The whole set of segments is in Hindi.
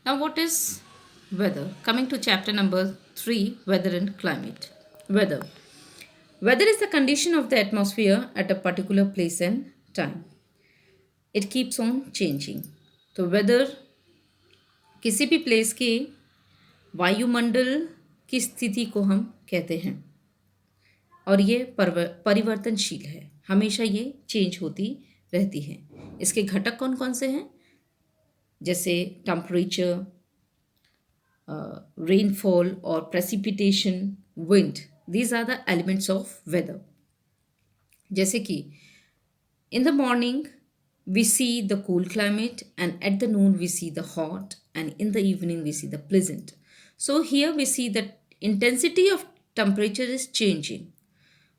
Now, what is weather? Coming to chapter number 3, weather and climate. Weather. Weather is the condition of the atmosphere at a particular place and time. It keeps on changing. तो weather किसी भी प्लेस के वायुमंडल की स्थिति को हम कहते हैं और ये परिवर्तनशील है, हमेशा ये चेंज होती रहती है। इसके घटक कौन कौन से हैं? जैसे टेम्परेचर, रेनफॉल और precipitation, wind, these are the elements of weather. जैसे कि in the morning we see the cool climate, and at the noon we see the hot, and in the evening we see the pleasant. So here we see that intensity of temperature is changing.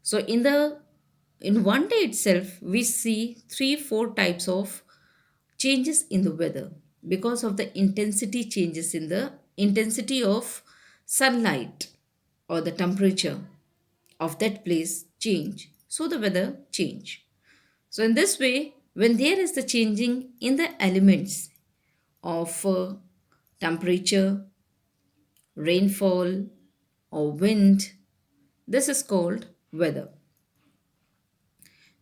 So in one day itself we see 3 4 types of changes in the weather because of the intensity changes in the intensity of sunlight or the temperature of that place change, so the weather change. So in this way, when there is the changing in the elements of temperature, rainfall or wind, this is called weather.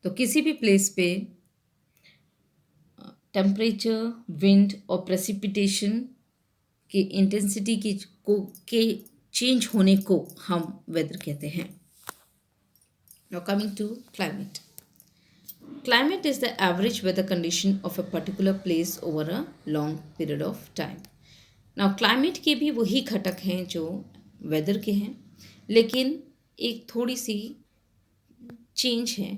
तो किसी भी प्लेस पे टेम्परेचर, विंड और प्रेसिपिटेशन की इंटेंसिटी के चेंज होने को हम वेदर कहते हैं। Now coming to climate. Climate is the average weather condition of a particular place over a long period of time. Now climate के भी वही घटक हैं जो weather के हैं, लेकिन एक थोड़ी सी change है.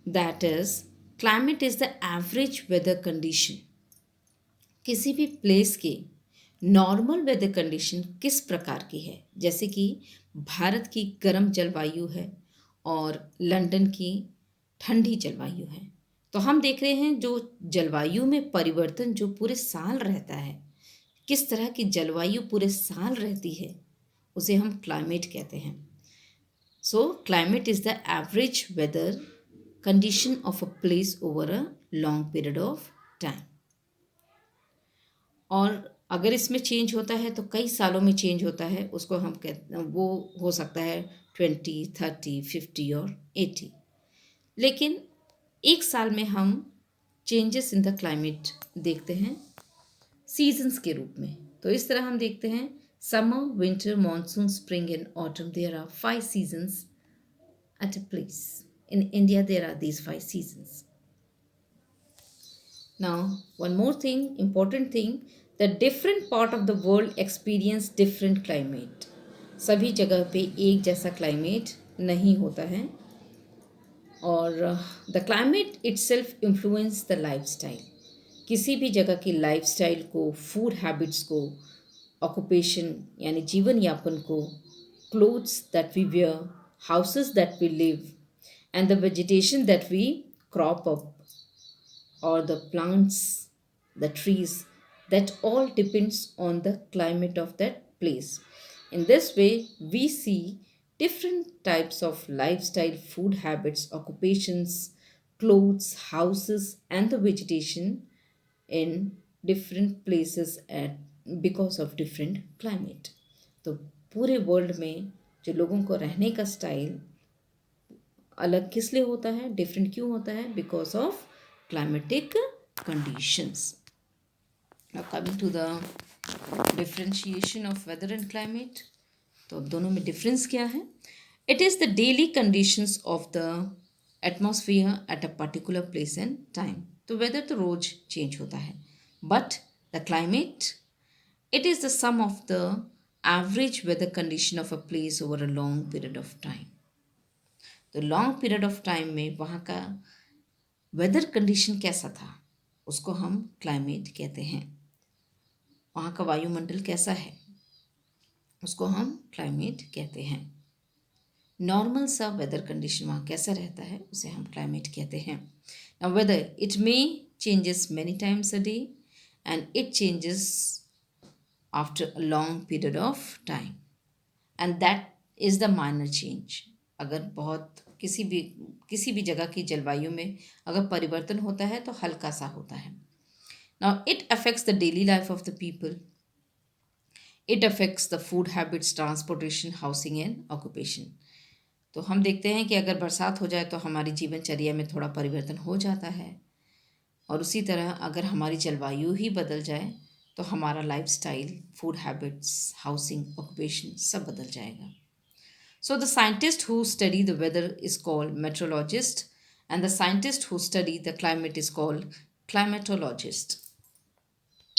That is, climate is the average weather condition. किसी भी place के नॉर्मल वेदर कंडीशन किस प्रकार की है, जैसे कि भारत की गर्म जलवायु है और लंदन की ठंडी जलवायु है, तो हम देख रहे हैं जो जलवायु में परिवर्तन जो पूरे साल रहता है, किस तरह की जलवायु पूरे साल रहती है, उसे हम क्लाइमेट कहते हैं. So climate is the average weather condition of a place over a long period of time. और अगर इसमें चेंज होता है तो कई सालों में चेंज होता है, उसको हम कहते, वो हो सकता है 20, 30, 50 और 80. लेकिन एक साल में हम चेंजेस इन द क्लाइमेट देखते हैं सीजन्स के रूप में. तो इस तरह हम देखते हैं summer, winter, monsoon, spring and autumn. There are 5 seasons at a place. In India there are these 5 seasons. Now, one more thing, important thing, the different part of the world experience different climate. सभी जगह पे एक जैसा क्लाइमेट नहीं होता है, और the climate itself influence the lifestyle. किसी भी जगह की लाइफस्टाइल को, फूड हैबिट्स को, ऑक्यूपेशन यानी जीवन यापन को, clothes that we wear, houses that we live, and the vegetation that we crop up, or the plants, the trees, that all depends on the climate of that place. In this way, we see different types of lifestyle, food habits, occupations, clothes, houses, and the vegetation in different places at because of different climate. तो पूरे वर्ल्ड में जो लोगों को रहने का स्टाइल अलग किस लिए होता है, डिफरेंट क्यों होता है? Because of climatic conditions. Now coming to the differentiation of weather and climate, तो दोनों में difference क्या है? It is the daily conditions of the atmosphere at a particular place and time. तो weather तो रोज change होता है, but the climate, it is the sum of the average weather condition of a place over a long period of time. तो long period of time में वहाँ का वेदर कंडीशन कैसा था, उसको हम क्लाइमेट कहते हैं. वहाँ का वायुमंडल कैसा है, उसको हम क्लाइमेट कहते हैं. नॉर्मल सा वेदर कंडीशन वहाँ कैसा रहता है, उसे हम क्लाइमेट कहते हैं. Now weather, it may changes many times a day, and it changes after a long period of time, and that is the minor change. अगर बहुत किसी भी जगह की जलवायु में अगर परिवर्तन होता है तो हल्का सा होता है. Now, it affects the daily life of the people. It affects the food habits, transportation, housing and occupation. तो हम देखते हैं कि अगर बरसात हो जाए तो हमारी जीवनचर्या में थोड़ा परिवर्तन हो जाता है, और उसी तरह अगर हमारी जलवायु ही बदल जाए तो हमारा lifestyle, food habits, housing, occupation सब बदल जाएगा. So the scientists who study the weather is called meteorologist, and the scientist who study the climate is called climatologist.